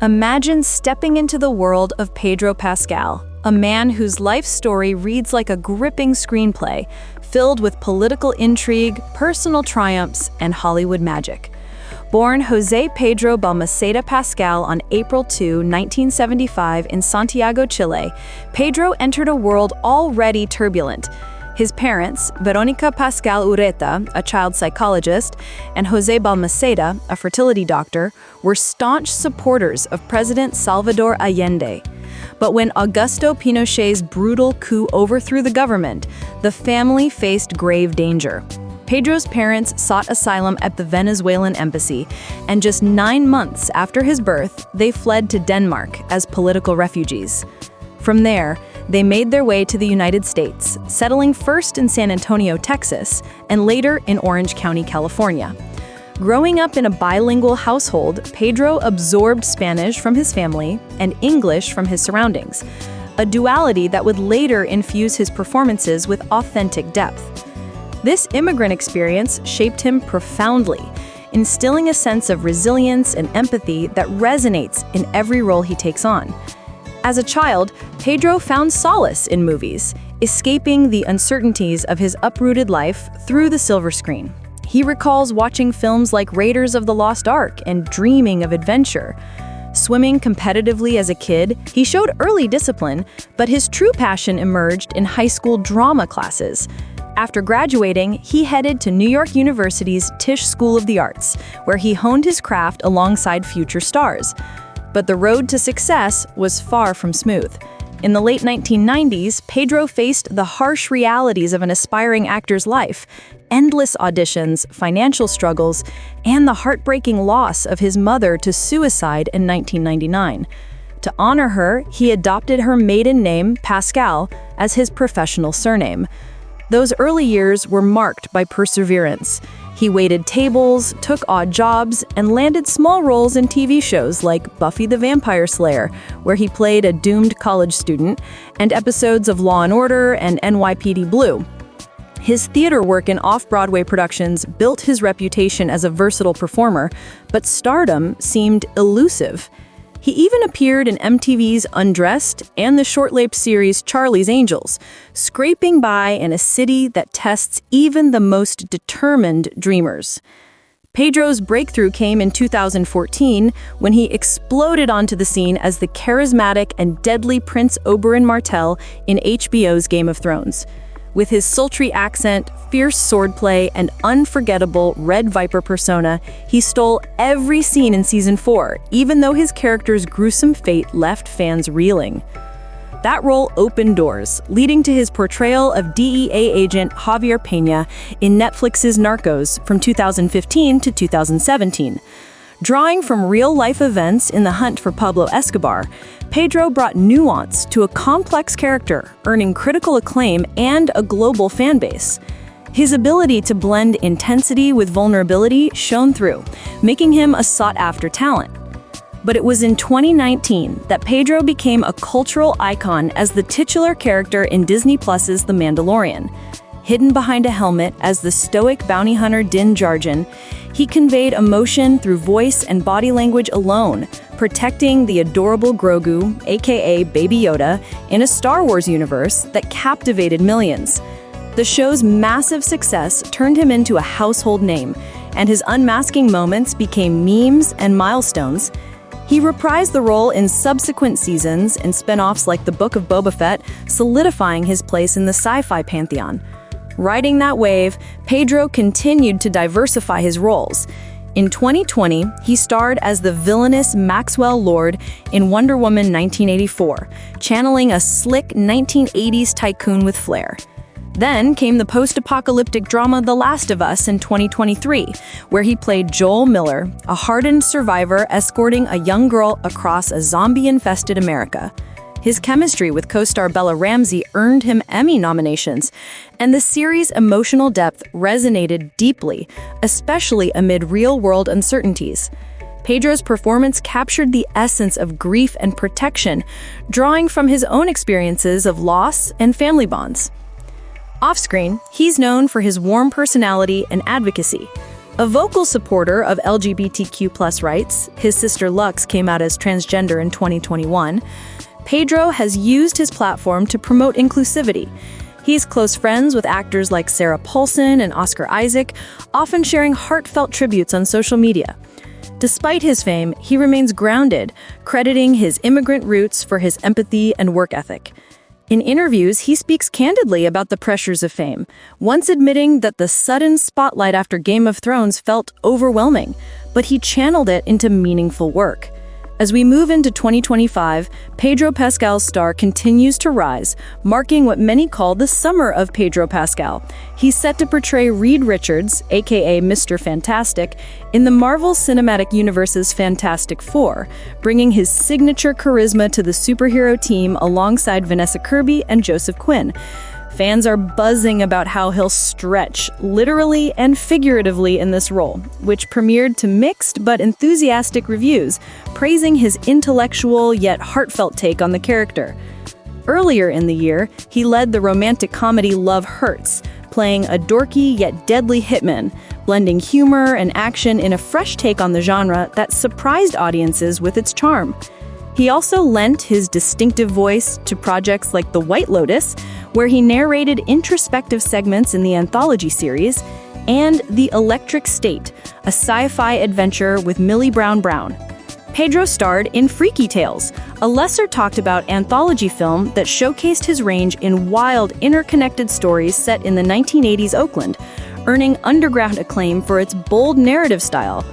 Imagine stepping into the world of Pedro Pascal, a man whose life story reads like a gripping screenplay, filled with political intrigue, personal triumphs, and Hollywood magic. Born José Pedro Balmaceda Pascal on April 2, 1975 in Santiago, Chile, Pedro entered a world already turbulent. His parents, Verónica Pascal Ureta, a child psychologist, and José Balmaceda, a fertility doctor, were staunch supporters of President Salvador Allende. But when Augusto Pinochet's brutal coup overthrew the government, the family faced grave danger. Pedro's parents sought asylum at the Venezuelan embassy, and just 9 months after his birth, they fled to Denmark as political refugees. From there, they made their way to the United States, settling first in San Antonio, Texas, and later in Orange County, California. Growing up in a bilingual household, Pedro absorbed Spanish from his family and English from his surroundings, a duality that would later infuse his performances with authentic depth. This immigrant experience shaped him profoundly, instilling a sense of resilience and empathy that resonates in every role he takes on. As a child, Pedro found solace in movies, escaping the uncertainties of his uprooted life through the silver screen. He recalls watching films like Raiders of the Lost Ark and dreaming of adventure. Swimming competitively as a kid, he showed early discipline, but his true passion emerged in high school drama classes. After graduating, he headed to New York University's Tisch School of the Arts, where he honed his craft alongside future stars. But the road to success was far from smooth. In the late 1990s, Pedro faced the harsh realities of an aspiring actor's life: endless auditions, financial struggles, and the heartbreaking loss of his mother to suicide in 1999. To honor her, he adopted her maiden name, Pascal, as his professional surname. Those early years were marked by perseverance. He waited tables, took odd jobs, and landed small roles in TV shows like Buffy the Vampire Slayer, where he played a doomed college student, and episodes of Law & Order and NYPD Blue. His theater work in off-Broadway productions built his reputation as a versatile performer, but stardom seemed elusive. He even appeared in MTV's Undressed and the short-lived series Charlie's Angels, scraping by in a city that tests even the most determined dreamers. Pedro's breakthrough came in 2014 when he exploded onto the scene as the charismatic and deadly Prince Oberyn Martell in HBO's Game of Thrones. With his sultry accent, fierce swordplay, and unforgettable Red Viper persona, he stole every scene in Season 4, even though his character's gruesome fate left fans reeling. That role opened doors, leading to his portrayal of DEA agent Javier Peña in Netflix's Narcos from 2015 to 2017. Drawing from real-life events in the hunt for Pablo Escobar, Pedro brought nuance to a complex character, earning critical acclaim and a global fan base. His ability to blend intensity with vulnerability shone through, making him a sought-after talent. But it was in 2019 that Pedro became a cultural icon as the titular character in Disney Plus's The Mandalorian. Hidden behind a helmet as the stoic bounty hunter Din Djarin, he conveyed emotion through voice and body language alone, protecting the adorable Grogu, aka Baby Yoda, in a Star Wars universe that captivated millions. The show's massive success turned him into a household name, and his unmasking moments became memes and milestones. He reprised the role in subsequent seasons and spin-offs like The Book of Boba Fett, solidifying his place in the sci-fi pantheon. Riding that wave, Pedro continued to diversify his roles. In 2020, he starred as the villainous Maxwell Lord in Wonder Woman 1984, channeling a slick 1980s tycoon with flair. Then came the post-apocalyptic drama The Last of Us in 2023, where he played Joel Miller, a hardened survivor escorting a young girl across a zombie-infested America. His chemistry with co-star Bella Ramsey earned him Emmy nominations, and the series' emotional depth resonated deeply, especially amid real-world uncertainties. Pedro's performance captured the essence of grief and protection, drawing from his own experiences of loss and family bonds. Off-screen, he's known for his warm personality and advocacy. A vocal supporter of LGBTQ+ rights, his sister Lux came out as transgender in 2021, Pedro has used his platform to promote inclusivity. He's close friends with actors like Sarah Paulson and Oscar Isaac, often sharing heartfelt tributes on social media. Despite his fame, he remains grounded, crediting his immigrant roots for his empathy and work ethic. In interviews, he speaks candidly about the pressures of fame, once admitting that the sudden spotlight after Game of Thrones felt overwhelming, but he channeled it into meaningful work. As we move into 2025, Pedro Pascal's star continues to rise, marking what many call the summer of Pedro Pascal. He's set to portray Reed Richards, aka Mr. Fantastic, in the Marvel Cinematic Universe's Fantastic Four, bringing his signature charisma to the superhero team alongside Vanessa Kirby and Joseph Quinn. Fans are buzzing about how he'll stretch, literally and figuratively, in this role, which premiered to mixed but enthusiastic reviews, praising his intellectual yet heartfelt take on the character. Earlier in the year, he led the romantic comedy Love Hurts, playing a dorky yet deadly hitman, blending humor and action in a fresh take on the genre that surprised audiences with its charm. He also lent his distinctive voice to projects like The White Lotus, where he narrated introspective segments in the anthology series, and The Electric State, a sci-fi adventure with Millie Brown Brown. Pedro starred in Freaky Tales, a lesser-talked-about anthology film that showcased his range in wild, interconnected stories set in the 1980s Oakland, earning underground acclaim for its bold narrative style.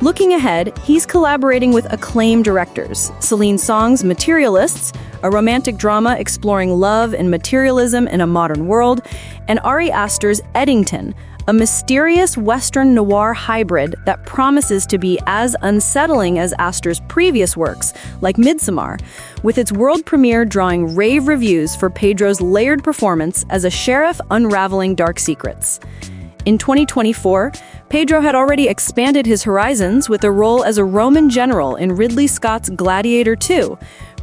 Looking ahead, he's collaborating with acclaimed directors: Celine Song's Materialists, a romantic drama exploring love and materialism in a modern world, and Ari Aster's Eddington, a mysterious Western noir hybrid that promises to be as unsettling as Aster's previous works, like Midsommar, with its world premiere drawing rave reviews for Pedro's layered performance as a sheriff unraveling dark secrets. In 2024, Pedro had already expanded his horizons with a role as a Roman general in Ridley Scott's Gladiator II,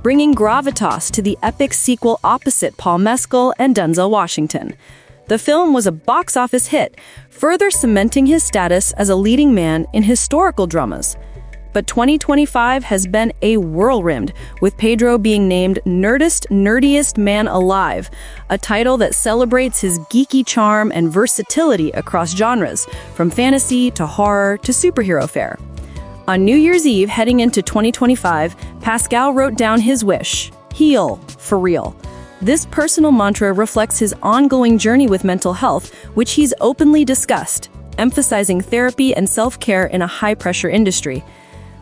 bringing gravitas to the epic sequel opposite Paul Mescal and Denzel Washington. The film was a box office hit, further cementing his status as a leading man in historical dramas. But 2025 has been a whirlwind, with Pedro being named Nerdiest Man Alive, a title that celebrates his geeky charm and versatility across genres, from fantasy to horror to superhero fare. On New Year's Eve, heading into 2025, Pascal wrote down his wish: heal, for real. This personal mantra reflects his ongoing journey with mental health, which he's openly discussed, emphasizing therapy and self-care in a high-pressure industry.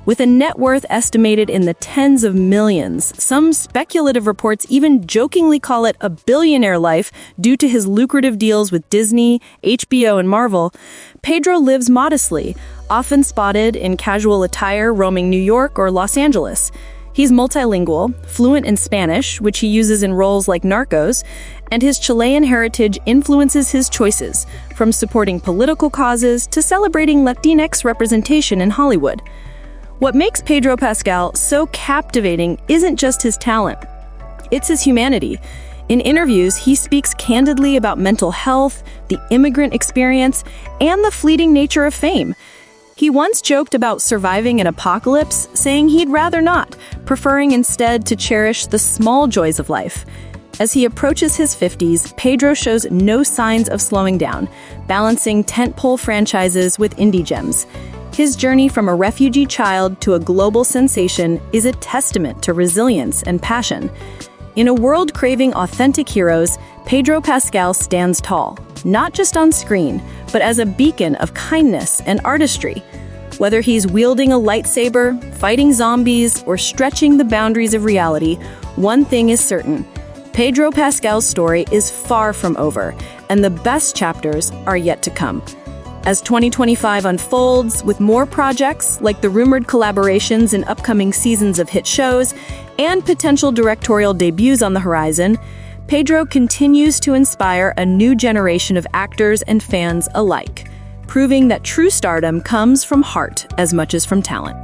With a net worth estimated in the tens of millions, some speculative reports even jokingly call it a billionaire life due to his lucrative deals with Disney, HBO, and Marvel, Pedro lives modestly, often spotted in casual attire roaming New York or Los Angeles. He's multilingual, fluent in Spanish, which he uses in roles like Narcos, and his Chilean heritage influences his choices, from supporting political causes to celebrating Latinx representation in Hollywood. What makes Pedro Pascal so captivating isn't just his talent, it's his humanity. In interviews, he speaks candidly about mental health, the immigrant experience, and the fleeting nature of fame. He once joked about surviving an apocalypse, saying he'd rather not, preferring instead to cherish the small joys of life. As he approaches his 50s, Pedro shows no signs of slowing down, balancing tentpole franchises with indie gems. His journey from a refugee child to a global sensation is a testament to resilience and passion. In a world craving authentic heroes, Pedro Pascal stands tall, not just on screen, but as a beacon of kindness and artistry. Whether he's wielding a lightsaber, fighting zombies, or stretching the boundaries of reality, one thing is certain: Pedro Pascal's story is far from over, and the best chapters are yet to come. As 2025 unfolds, with more projects like the rumored collaborations in upcoming seasons of hit shows and potential directorial debuts on the horizon, Pedro continues to inspire a new generation of actors and fans alike, proving that true stardom comes from heart as much as from talent.